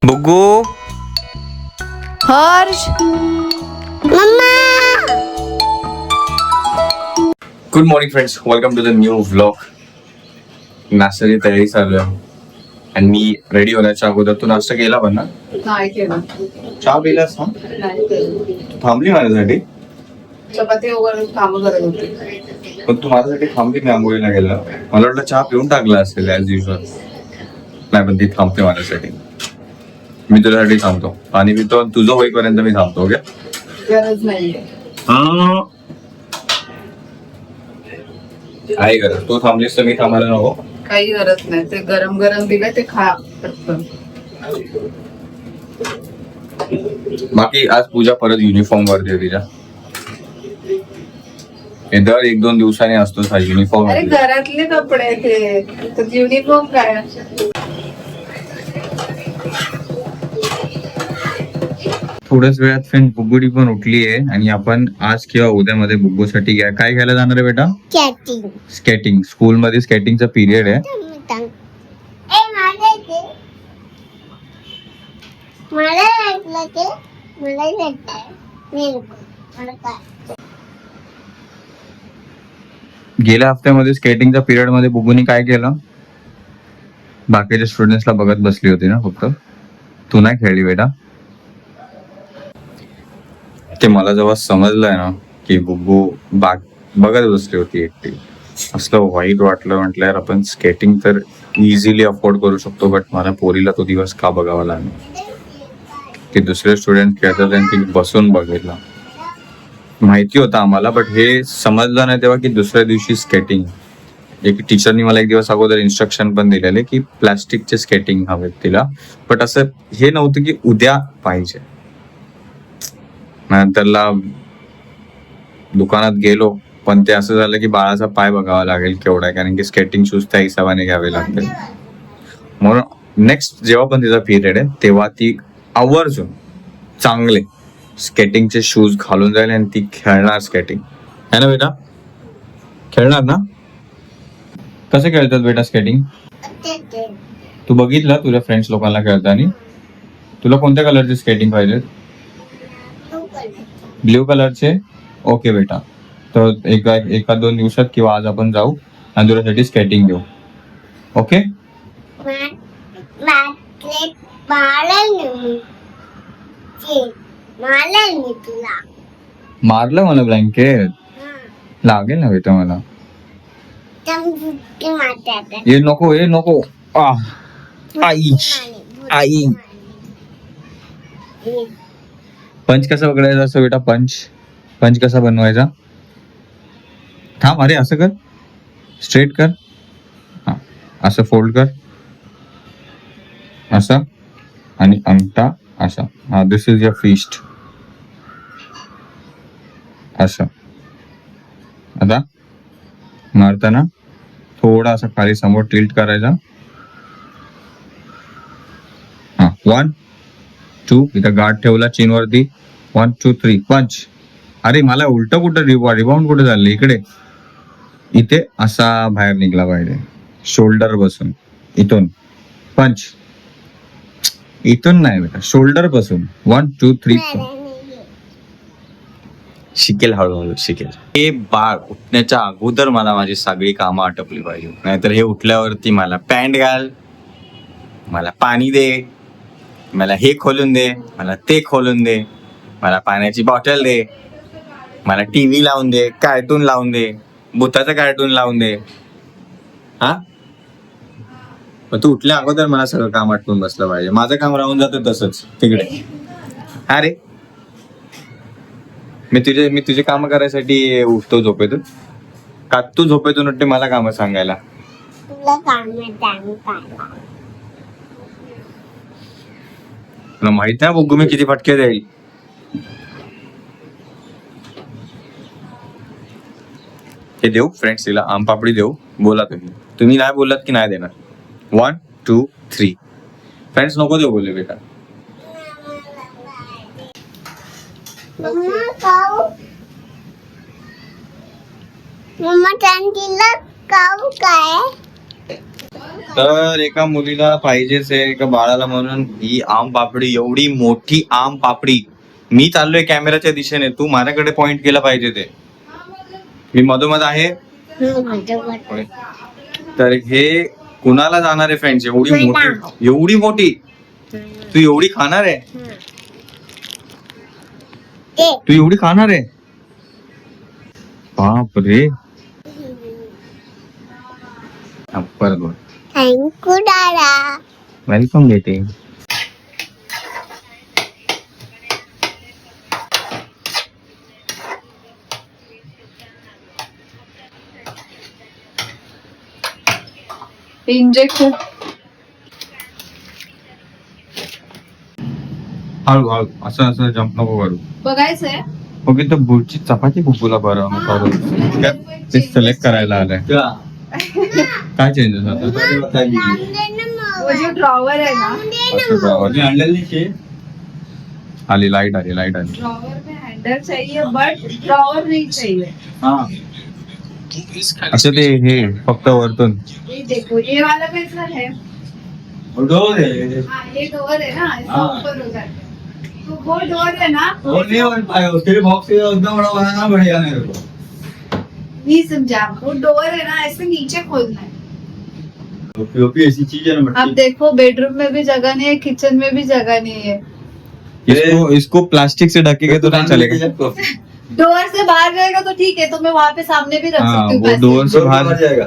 बुग्गू हर्ष मम्मा. Good morning friends, welcome to the new vlog. नाश्त्याची तयारी चालू आहे आणि मी रेडी होण्याच्या अगोदर तू नाश्ता केला पण ना? नाही केलं. चहा पिलास ना? नाही केलं. तू थांबली माझ्यासाठी? चपाती वगैरे काम करत होती. पण तू माझ्यासाठी थांबली, मी आंघोळीला गेला. मला वाटलं चहा पिऊन टाकला असेल ऍज युजल. नाही, पण ती थांबते माझ्यासाठी. मी तुझ्यासाठी थांबतो. पाणी पितो आणि तुझं होईपर्यंत मी थांबतो. ओके? गरज नाहीये. आहे गरज. तू थांबलीस तर मी थांबायला नको. काही गरज नाही. ते गरम गरम दिलं ते खा पटकन. बाकी आज पूजा परत युनिफॉर्म वरती आहे तिच्या. हे दर 1-2 दिवसांनी असतोच हा युनिफॉर्म. अरे घरातले कपडे ते युनिफॉर्म काय. थोड्याच वेळात फ्रेंड बुग्गुडी पण उठली आहे आणि आपण आज किंवा उद्यामध्ये बुग्गूसाठी काय घ्यायला जाणार आहे बेटा? स्केटिंग. स्कूल मध्ये स्केटिंगचा पिरियड आहे. गेल्या हफ्त्यामध्ये स्केटिंगच्या पिरियड मध्ये बुग्गूनी काय केलं? बाकीच्या स्टुडंट्सला बघत बसली होती ना फक्त. तू नाही खेळली बेटा. ते मला जेव्हा समजलंय ना की बुग्गू बघत बसली होती एकटी, असलं वाईट वाटलं. म्हटलं यार आपण स्केटिंग तर इझिली अफोर्ड करू शकतो, बट मला पोरीला तो दिवस का बघावा लागला की दुसरे स्टुडंट खेळतात त्यांनी बसून बघितलं. माहिती होतं आम्हाला, बट हे समजलं नाही तेव्हा की दुसऱ्या दिवशी स्केटिंग. एक टीचरनी मला एक दिवस अगोदर इन्स्ट्रक्शन पण दिलेले की प्लास्टिकचे स्केटिंग हवेत तिला, बट असं हे नव्हतं की उद्या पाहिजे. नंतरला दुकानात गेलो, पण ते असं झालं की बाळाचा पाय बघावा लागेल केवढा आहे, कारण की स्केटिंग शूज त्या हिशोबाने घ्यावे लागतील. म्हणून नेक्स्ट जेव्हा पण तिचा पिरियड आहे तेव्हा ती आवर्जून चांगले स्केटिंगचे शूज घालून जाईल आणि ती खेळणार स्केटिंग. है ना बेटा? खेळणार ना? कसं खेळतात बेटा स्केटिंग? तू बघितलं तुझ्या फ्रेंड्स लोकांना खेळताना? तुला कोणत्या कलरचे स्केटिंग पाहिजे? ब्ल्यू कलरचे. ओके बेटा, तर एका 2 दिवसात किंवा आज आपण जाऊ आणि तुझ्यासाठी स्केटिंग घेऊ. ओके? मारलं मला ब्लँकेट लागेल ना बेटा मला. ये नको. आई पंच कसा पकडायचा असं बेटा? पंच कसा बनवायचा? थांब, अरे असं कर, स्ट्रेट कर. हा, असं फोल्ड कर, असं, आणि अंगठा असा. हा, दिस इज युअर फिस्ट. असं. आता मारताना थोडा असं खाली समोर टिल्ट करायचा. हा, 1 2, इथं गार्ड ठेवला चीन वरती. 1 2 3 पंच. अरे मला उलट कुठं रिबाउंड कुठे झालं? इकडे, इथे असा बाहेर निघला पाहिजे. शोल्डर बसून इथून पंच. इथून नाही बेटा, शोल्डर बसून. 1 2 3 शिकेल, हळूहळू शिकेल. हे बाळ उठण्याच्या अगोदर मला माझी सगळी कामं आटपली पाहिजे, नाहीतर हे उठल्यावरती मला पॅन्ट घाल, मला पाणी दे, मला हे खोलून दे, मला ते खोलून दे, मला पाण्याची बॉटल दे, मला टीव्ही लावून दे, कार्टून लावून दे, भूताचं कार्टून लावून दे. हा, पण तू उठल्या अगोदर मला सगळं काम आटपून बसलं पाहिजे. माझं काम राहून जातं तसंच तिकडे. अरे मी तुझे काम करायसाठी उठतो झोपेतून का? तू झोपेतून उठते मला काम सांगायला? तुला माहित नाही बघू मी किती फटके देईल. हे देऊ फ्रेंड्स, तिला आम पापडी देऊ. बोला तुम्ही नाही बोललात की नाही देणार. 1 2 3 फ्रेंड्स, नको देऊ बोलले बेटा. मम्मा चांदीला काऊ काय? तर एका मुलीला पाहिजेच आहे एका बाळाला म्हणून ही आम पापडी, एवढी मोठी आम पापडी. मी चाललोय कॅमेराच्या दिशेने, तू माझ्याकडे पॉइंट केला पाहिजे ते. मी मधोमध आहे. तर हे कुणाला जाणार आहे फ्रेंड्स? एवढी मोठी, एवढी मोठी तू एवढी खाणार आहे? तू एवढी खाणार आहे? बाप रे. परत बोल. थँक्यू दादा. वेलकम बेटे. इंजेक्शन हळू हळू असं असं जम्प नको करू. बघायचंय. ओके, तर बुलची चपाती बुबूला बरं करू. ते सिलेक्ट करायला आलंय. काय चेंजेस आता? वो जो ड्रॉवर है ना, असं ड्रॉवर आली, लाईट आली, लाईट आली. ड्रॉवर में हैंडल चाहिए बट ड्रॉवर नहीं चाहिए. अच्छा, ते हे फक्त वरतून. ये देखो, ये वाला कैसा है? डोर है हाँ, ये डोर है ना, इसका हाँ। ऊपर हो जाता है. तो वो डोर है ना, वो नहीं बन पाएगा उसके लिए बॉक्स उतना बड़ा बनाना पड़ेगा मेरे को. नहीं समझा. वो डोर है ना, ऐसे नीचे खोलना है. पीओपी ऐसी चीज है ना अब देखो, बेडरूम में भी जगह नहीं है, किचन में भी जगह नहीं है. इसको प्लास्टिक से ढकेगा तो नहीं चलेगा. डोर से बाहर रहेगा तो ठीक है, तो मैं वहाँ पे सामने भी रख हाँ, सकती हूँ वो पैसेज. डोर से बाहर जाएगा.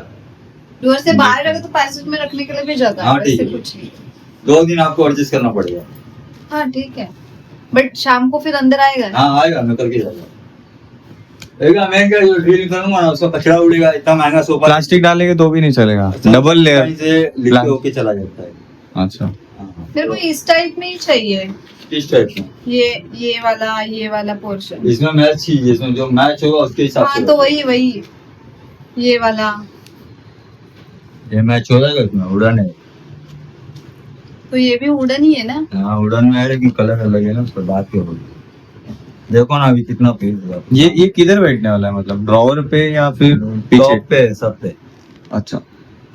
डोर से बाहर रहेगा तो पैसेज में रखने के लिए भी जगह है. हाँ, ठीक वैसे है. कुछ नहीं. 2 दिन आपको एडजस्ट करना पड़ेगा. हाँ ठीक है, बट शाम को फिर अंदर आएगा ना. हाँ आएगा, मैं करके जाऊंगा. मैं क्या जो ड्रिल करूंगा ना उसका कचरा उड़ेगा. इतना महंगा सोफा प्लास्टिक डालेंगे तो भी नहीं चलेगा. Double layer. से लिखे होके चला जाता है. अच्छा, हाँ, मेरे को इस टाइप में ही चाहिए. इस टाइप में. ये वाला पोर्शन. इसमें मैच चाहिए, इसमें जो मैच होगा उसके हिसाब से. हाँ तो वही ये वाला. ये मैच हो जाएगा इसमें. उड़न है. तो ये भी वुडन ही है ना. हाँ उड़न में है लेकिन कलर अलग है ना, उस पर बात क्या होगी. देखो ना अभी कितना पीस हुआ. ये किधर बैठने वाला है? मतलब ड्रॉवर पे या फिर पीछे? टॉप पे है, सब पे. अच्छा.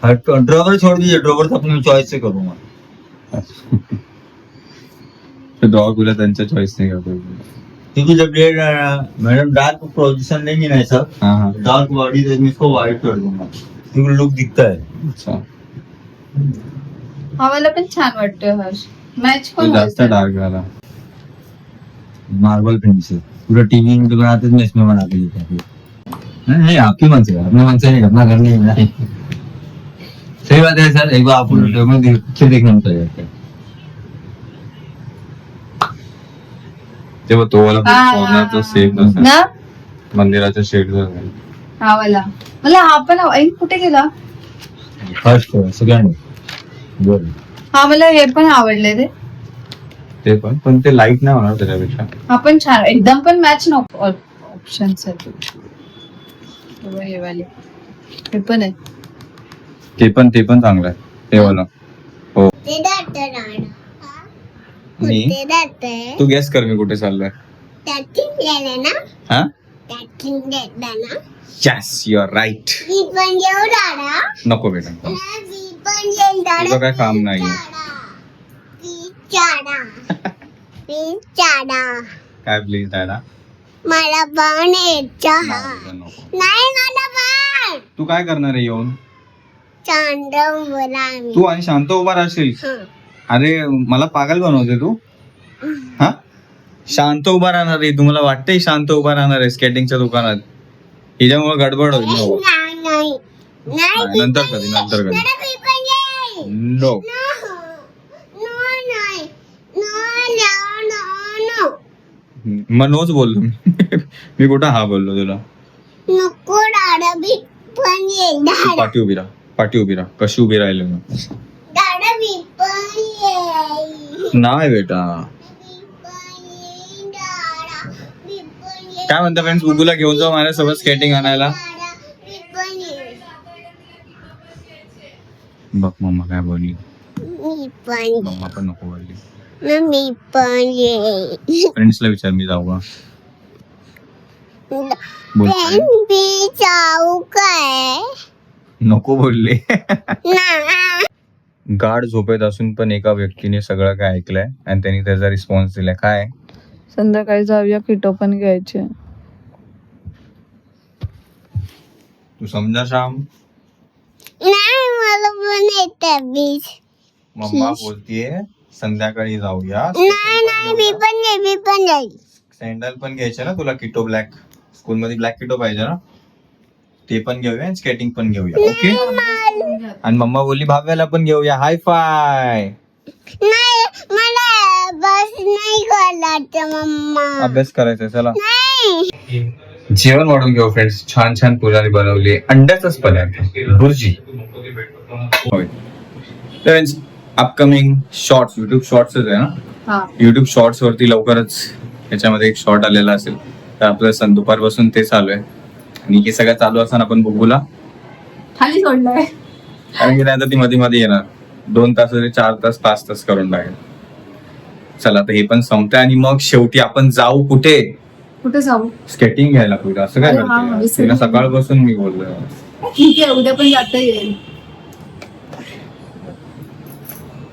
ड्रॉवर छोड़ दीजिए, ड्रॉवर तो अपनी चॉइस से करूंगा. ड्रॉवर खुला त्यांच्या चॉईस नाही करतो. क्योंकि जब ये मैडम डार्क पोजीशन लेंगी ना सब हाँ हाँ. डार्क बॉडी तो मैं इसको व्हाइट कर दूंगा क्योंकि लुक दिखता है. अच्छा, हा वाला पण छान वाटतोय हर्ष. मॅच तो पण जास्त होतोय. डार्क झाला. मार्बल पेंट से पूरा टीवी में बनाते थे, मैं इसमें बना के देता हूँ. नहीं आपकी मन से, अपने मन से नहीं करना, घर नहीं है. सही बात है सर. एक बार आपको पिक्चर देखना पड़ेगा. तेव्हा तो वाला हा, कॉर्नरचा हा, सेफ ना. मंदिराच्या शेड हा वाला मला हा पण कुठे गेला. First second good. हा मला हे पण आवडले रे. ते पण ते लाईट नाही होणार त्याच्यापेक्षा. हा पण छान, एकदम पण मॅच नको. ऑप्शन हे वाले हे पण आहे. ते पण चांगलं आहे ते वाला. हो. मी तू गेस कर मी कुठे चाललोय. हा, यस यू आर राईट. नको बेटा, तुझं काय काम नाहीये. काय प्लीज दादा. मला पण चहा. नको. नाही मला पण तू काय करणार आहे येऊन? चांदव बोला मी. तू आणि शांत उभा राहशील. अरे मला पागल बनवते तू. हा, शांत उभा राहणार आहे. तुम्हाला वाटतंय शांत उभा राहणार आहे स्केटिंगच्या दुकानात? हिच्यामुळे गडबड होईल. नको. नाही नाही नाही, नंतर कधी मला मी पण येईन. नो. नाही नो मग नोच बोललो मी. मी कुठं हा बोललो तुला? नको दादा मी पण येईन. तू पाठी उभी राहा. कशी उभी राहिले मग? दादा मी पण येईन. नाही बेटा. काय म्हणता फ्रेंड्स, गुगूला घेऊन जाऊ माझ्यासोबत स्केटिंग आणायला. बघ मम्मा काय बोलली. मी पण मम्मा पण नको बोलली. मी पण येईन. फ्रेंड्सला विचार मी जाऊ का? बोल. मी जाऊ काय? नको बोलले. ना गाढ झोपेत असून पण एका व्यक्तीने सगळं काय ऐकलंय आणि त्यांनी त्याचा रिस्पॉन्स दिलाय. काय संध्याकाळी जाऊया, किटो पण घ्यायचे. तू समजा श्याम. नाही मला पण येते बीच. मम्मा बोलतीये संध्याकाळी जाऊया. नाही मी पण जाईल. सँडल पण घ्यायचे ना तुला, किटो ब्लॅक. स्कूल मध्ये ब्लॅक किटो पाहिजे ना, ते पण घेऊया आणि स्केटिंग पण घेऊया. ओके. आणि मम्मा बोलली भाव्याला पण घेऊया. हाय फाय. नाही मला बस नाही करायचं मम्मा. अभ्यास करायचा चला. नाही जेवण वाढून घेऊ फ्रेंड्स. छान छान पुजारी बनवली. अंड्याचाच पदार्थ, भुर्जी. होय फ्रेंड्स, अपकमिंग शॉर्ट्स, युट्यूब शॉर्ट्सच आहे ना. हा, युट्यूब शॉर्ट्स वरती लवकरच याच्यामध्ये एक शॉर्ट आलेला असेल. तर आपलं दुपारपासून ते चालू आहे. आणि हे सगळं चालू असताना आपण बघूला खाली सोडलंय. कारण की नाही ती मध्ये मध्ये येणार. 2 तास 4 तास 5 तास करून टाकेल. चला तर हे पण संपतंय आणि मग शेवटी आपण जाऊ कुठे? कुठे जाऊ? स्केटिंग घ्यायला कुठे? असं काय अरे हा, करते? विसरली. तिला सकाळपासून मी बोललोय. ठीक आहे, उद्या पण जाता येईल.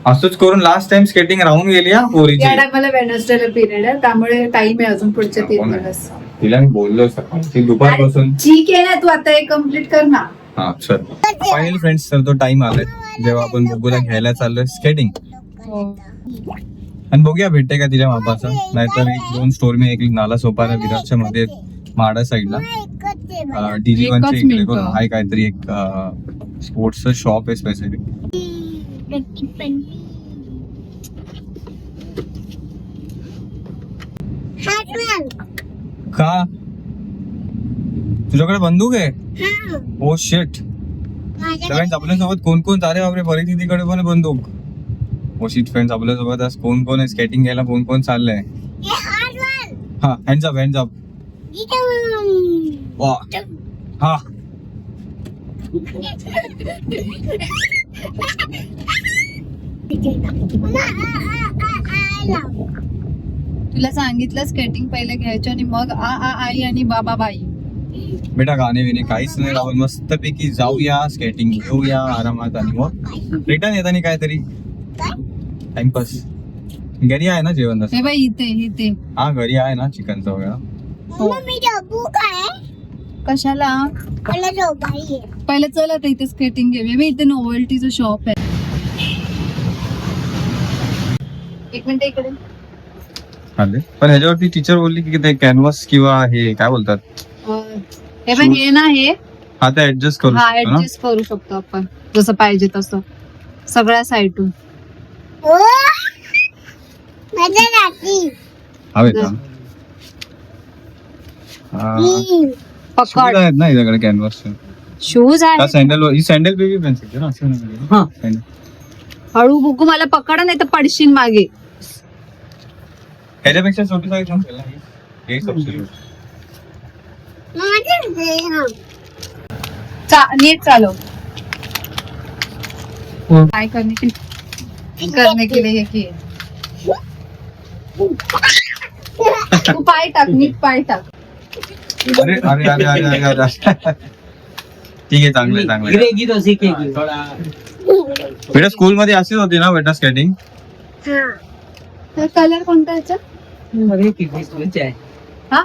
असंच करून लास्ट टाइम स्केटिंग राहून गेली हा पोरीची. या टायमाला वेडनेसडेला पिरियड आहे, त्यामुळे टाइम आहे अजून पुढचे 3 दिवस. तिला मी बोललो सकाळी दुपारपासून. ठीक आहे ना, तू आता हे कम्प्लीट कर ना. हा चल. फायनली फ्रेंड्स, तर तो टाइम आलाय जेव्हा आपण बघूला घ्यायला चाललोय स्केटिंग. आणि बघूया भेटते का तिच्या बापाचा. नाहीतर 1-2 स्टोर मी एक नाला सोपारा विराटच्या मध्ये माडा साईडला DG1 च्या इकडे करून आहे काहीतरी एक स्पोर्ट्सचं शॉप आहे स्पेसिफिक. का तुझ्याकडे बंदूक आहे? Oh shit. फ्रेंड्स आपल्यासोबत कोण कोण? अरे बापरे, परिस्थितीकडे पण आहे बंदूक. ओ शिट फ्रेंड्स, आपल्यासोबत आज कोण कोण आहे स्केटिंग घ्यायला? कोण कोण चाललंय? हा, हँड्स अप हँड्स अप. वा हा. तुला सांगितलं स्केटिंग पहिले घ्यायचं आणि मग आई आणि बाबा बाई. बेटा गाणे विणे काहीच नाही. आपण मस्त पैकी जाऊया, स्केटिंग घेऊया आरामात आणि मग रिटर्न येताना काहीतरी टाइमपास. घरी आहे ना जेवण? हे बाई इथे हा घरी आहे ना चिकनचं वगैरे. मम्मी डब्बू काय कशाला? मला झोपाई पहिले चल आता इथे स्केटिंग घेऊया. मी इथे नोवेल्टीचं शॉप आहे. एक मिनिट इकडे. आले पण ह्याच्यावरती टीचर बोलली की ते कॅनव्हास किंवा हे काय बोलतात, हे पण हे ना, हे हा ते ऍडजस्ट करू हा शकतो ना. ऍडजस्ट करू शकतो आपण जसं पाहिजे तसं सगळ्या साईडून. ओ माझ्या नाती हवे का? शूज पकड. आहेत ना याच्याकडे कॅनव्हास. शूज आहे. सँडल ही सँडल बेबी पेन्सिल ना असं नाही. हा. Sandal. हळू बुकू, मला पकडा नाही तर पडशील मागे. ह्याच्यापेक्षा छोटी साईज नसेल ना ही? हे सबसिट्यूट. नीट चालव. काय करने के लिए की तू पाय टाक, नीट पाय टाक. अरे अरे अरे अरे अरे अरे. ठीक आहे, चांगलं आहे चांगलं आहे. बेटा स्कूल मध्ये अशीच होती ना बेटा स्केटिंग? कलर कोणता याचा? हा,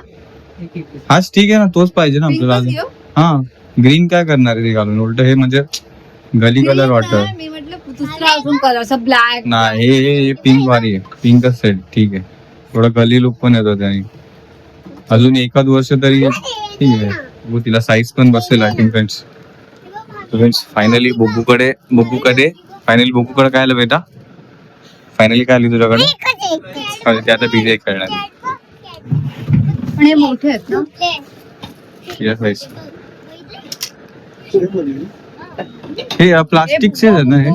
हाच ठीक आहे ना, तोच पाहिजे ना आपल्याला. पिंकच घेऊ? हा, ग्रीन काय करणार आहे ते घालून? उलट हे म्हणजे गली कलर वाटत. मी म्हटलं दुसरा अजून कलर असं ब्लॅक. नाही हे पिंक भारी आहे. पिंकच सेट ठीक आहे. थोडा गली लुक पण येतो त्याने. अजून 1 वर्ष तरी ठीक आहे. हो, तिला साईज पण बसेल आय थिंक फ्रेंड्स. फायनली बब्बूकडे काय आलं बेटा? फायनली काय आली तुझ्याकडे? ते आता बीजे खेळणार. पण हे मोठे आहेत ना. हे प्लास्टिकचे आहेत ना हे?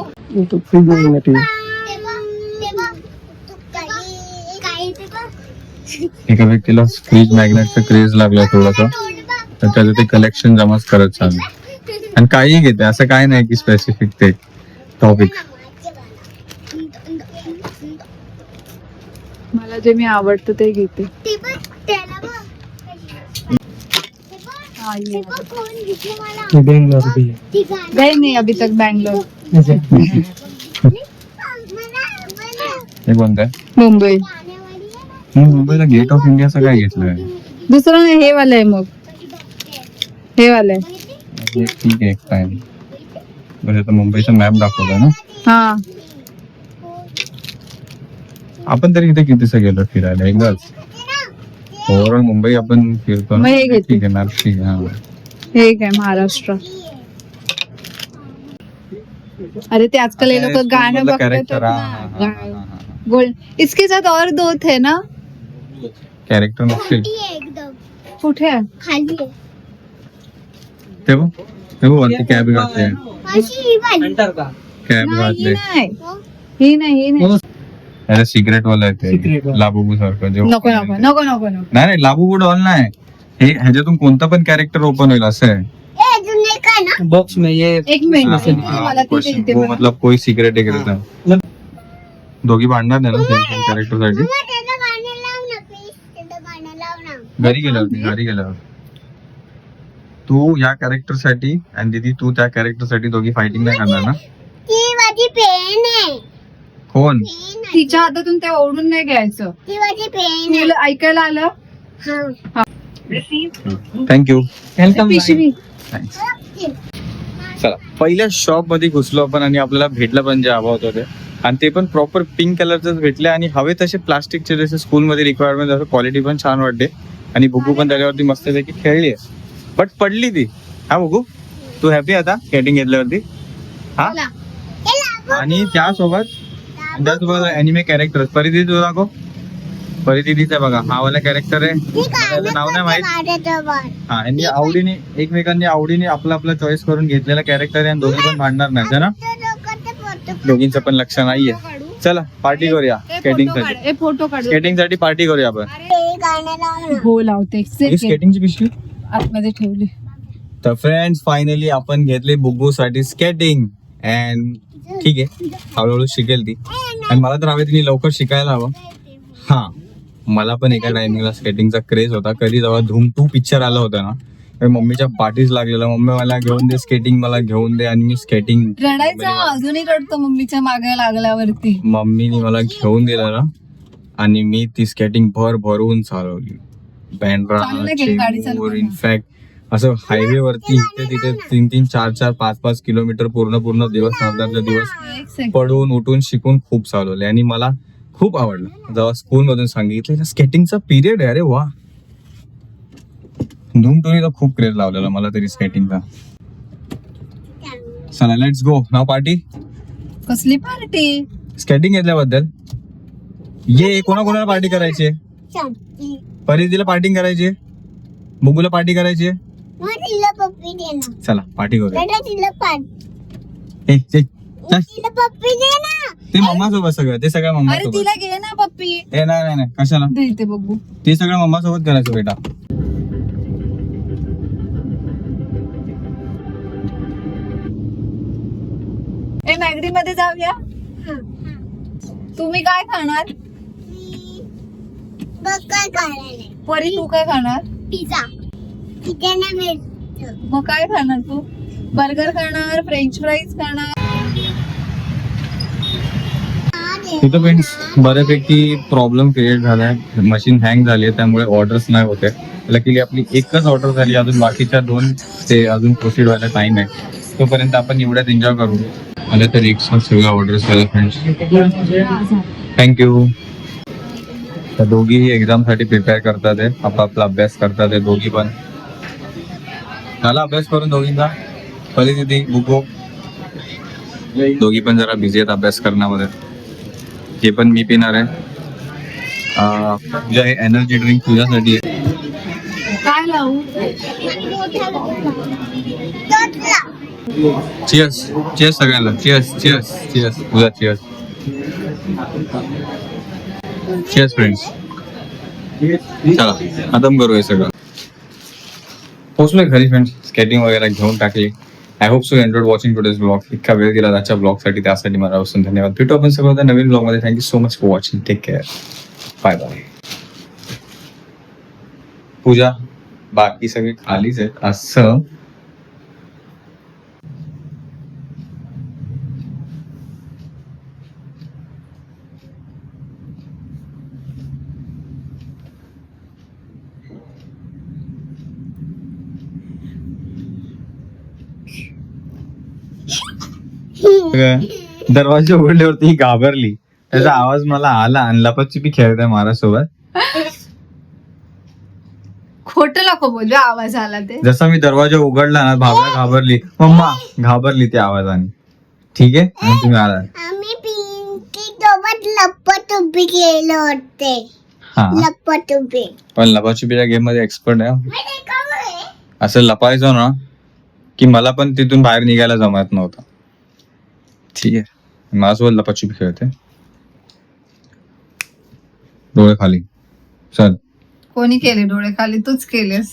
एका व्यक्तीला फ्रीज मॅग्नेटचा क्रेज लागला थोडासा, तर त्याचं ते कलेक्शन जमाच करत चाललं. आणि काही घेते असं काय नाही की स्पेसिफिक ते टॉपिक. मला जे मी आवडतं ते घेते. गए नहीं अभी तक बैंगलोर. हे कोणतं आहे? मुंबई मुंबईला गेट ऑफ इंडियाचं काय घेतलंय? दुसरं नाही, हे वालं आहे मग, हे वालं आहे. हे ठीक आहे, काय नाही. बरं, आता मुंबईचा मॅप दाखवला ना हा, आपण तरी इथे कितीसं गेलो फिरायला? एकदाच. ओव्हरऑल मुंबई आपण फिरतो ना. मग हे घेते. ठीक आहे ना, ठीक आहे. हा. हे काय महाराष्ट्र. अरे ते आजकल ये लोक गाणं बघतात कॅरेक्टर ना, गोल्ड. इसके साथ और दो थे ना, कॅरेक्टर नसतील एकदम कुठे आहे? खाली आहे. ते बघ, ते बघ वरती कॅब घातले, अशी ही बाजू. कॅब नाही, घातले. ही नाही. अरे सिगरेट वाला आहे ते, लाबूबू सारखं जे नको नको नको नको नको. नाही लाबूबू डॉल नाही हे, ह्याच्यातून कोणता पण कॅरेक्टर ओपन होईल असं आहे. ए अजून एक आहे ना. बॉक्स में ये एक मिनिट, मला तिथे इथे वो बघा. मतलब कोई सिगरेट वगैरे दोघी भांडणार नाही ना कॅरेक्टर साठी? मग त्याचं गाणं लाव ना प्लीज. त्याचं गाणं लाव ना. घरी गेल्यावर तू या कॅरेक्टर साठी आणि दीदी तू त्या कॅरेक्टर साठी दोघी फायटिंग नाही करणार ना? ती माझी पेन आहे. कोण? पेन आहे. तिच्या हातातून ते ओढून नाही घ्यायचं. ती माझी पेन आहे. तुला ऐकायला आलं? हा. थँक्यू. पिशवी. चला पहिल्या शॉप मध्ये घुसलो आपण आणि आपल्याला भेटलं पण जे हवं होतं ते, आणि ते पण प्रॉपर पिंक कलरच भेटले आणि हवे तसे प्लास्टिकचे जसे स्कूलमध्ये रिक्वायरमेंट असं क्वालिटी पण छान वाटते आणि बुगू पण त्याच्यावरती मस्तपैकी खेळली आहे. बट पडली ती. हा बुगू, तू हॅपी आता स्केटिंग घेतल्यावरती? हा. आणि त्यासोबत अॅनिमे कॅरेक्टर परिधी तू दाखव. परिधीचा बघा हा वाला कॅरेक्टर आहे, त्याचं नाव नाही माहित. हा, यांनी आवडीने एकमेकांनी आवडीने आपला आपला चॉईस करून घेतलेला कॅरेक्टर आहे आणि दोघी पण भांडणार नाही है ना? दोघींचं पण लक्ष नाहीये. चला पार्टी करूया स्केटिंग साठी. फोटो काढ. स्केटिंग साठी पार्टी करूया आपण. हो लावते. ही सेकंड स्केटिंगची पिशवी. आतमध्ये ठेवली. तर फ्रेंड्स फायनली आपण घेतले बुग्गू साठी स्केटिंग अँड ठीक आहे, हळूहळू शिकेल ती आणि मला तर हवे तिने लवकर शिकायला हवं. हा, मला पण एका टायमिंगला स्केटिंगचा क्रेज होता. कधी जेव्हा धूम 2 पिक्चर आला होता ना, तेव्हा मम्मीच्या पाठीच लागलेला, मम्मी मला घेऊन दे स्केटिंग, मला घेऊन दे, आणि मी स्केटिंग रडायचा अजूनही रडतो मम्मीच्या मागे लागल्यावरती. मम्मीने मला घेऊन दिला ना आणि मी ती स्केटिंग भरून चालवली. चांगलं केलं गाडी बँड्रा चालवताना. इनफॅक्ट असं हायवे वरती इथे तिथे 3-3, 4-4, 5-5 किलोमीटर पूर्ण दिवस अर्धा दिवस एक सेकंड. पडून उठून शिकून खूप चालवले आणि मला खूप आवडलं. जेव्हा स्कूल मधून सांगितलं स्केटिंगचा पिरियड आहे, अरे वा. धूम टूनी तर खूप क्रेज लावलेला मला तरी स्केटिंगचा. चला लेट्स गो नाव पार्टी. कसली पार्टी? स्केटिंग घेतल्याबद्दल ये. कोणाकोणाला पार्टी करायची आहे? परिधीला पार्टी करायची आहे, बुगूला पार्टी करायची आहे. तिला पप्पी दे ना. चला पार्टी करूया. दादा तिला पान. ए, चल, चल. तिला पप्पी दे ना. ते मम्मा सोबत सगळं, ते सगळं मम्मा अरे सोबत. तिला घे ना पप्पी. ए नाही कशाला, देते बघू. ते सगळं मम्मा सोबत करायचं बेटा. ए मॅगडी मध्ये जाऊया. तुम्ही काय खाणार? बघ काय करायला. परी तू काय खाणार? पिझ्झा. पिझ्झा मिळतो. मग काय खाणार तू? बर्गर खाणार? फ्रेंच फ्राईज खाणार? तिथं फ्रेंड्स बऱ्यापैकी प्रॉब्लेम क्रिएट झालाय, मशीन हँग झाली आहे, त्यामुळे ऑर्डर्स नाही होते. लकीली आपली एकच ऑर्डर झाली, अजून बाकीच्या 2 ते अजून प्रोसीड व्हायला टाइम आहे. तोपर्यंत आपण एवढ्यात एन्जॉय करू. मला तर एक सगळ्या ऑर्डर्स झाल्या फ्रेंड्स. थँक्यू. त्या दोघीही एक्झाम साठी प्रिपेअर करतात आहे, आपला अभ्यास करतात आहे दोघी पण. झाला अभ्यास करून दोघींचा? परिस्थिती बुको दोघी पण जरा बिझी आहेत अभ्यास करण्यामध्ये. हे पण मी पिणार आहे. तुझ्या हे एनर्जी ड्रिंक तुझ्यासाठी आहे. काय लावू? चिअर्स चिअर्स सगळ्यांना. Cheers cheers cheers. तुझा चिअर्स. Cheers friends. चला खतम करू हे सगळं. पोहोचलोय घरी फ्रेंड्स, स्केटिंग वगैरे घेऊन टाकली. I hope so enjoyed watching today's blog. इतका वेळ दिला आजच्या ब्लॉगसाठी, त्यासाठी मनापासून धन्यवाद. भेटू आपण सगळं नवीन ब्लॉगमध्ये. Thank you so much for watching. Take care. Bye bye. Pooja बाकी सगळे खालीच आहेत असं. दरवाजे उघडल्यावरती ही घाबरली, त्याचा आवाज मला आला आणि लपाछपी खेळत आहे माझ्यासोबत. खोटं नको बोलू, आवाज आला ते. जसा मी दरवाजा उघडला ना, भावना घाबरली, मम्मा घाबरली त्या आवाजाने. ठीक आहे, आणि तुम्ही आला. आम्ही पिंकी सोबत लपत उभी गेलो होते. हा, लपत उभी. पण लपाछपीच्या गेम मध्ये एक्सपर्ट आहे. माहिती का बरं? असं लपायचं ना की मला पण तिथून बाहेर निघायला जमत नव्हतं. ठीक आहे, माझ्यासोबत लपाछपी खेळते. डोळे खाली, चल. कोणी केले डोळे खाली? तूच केलेस.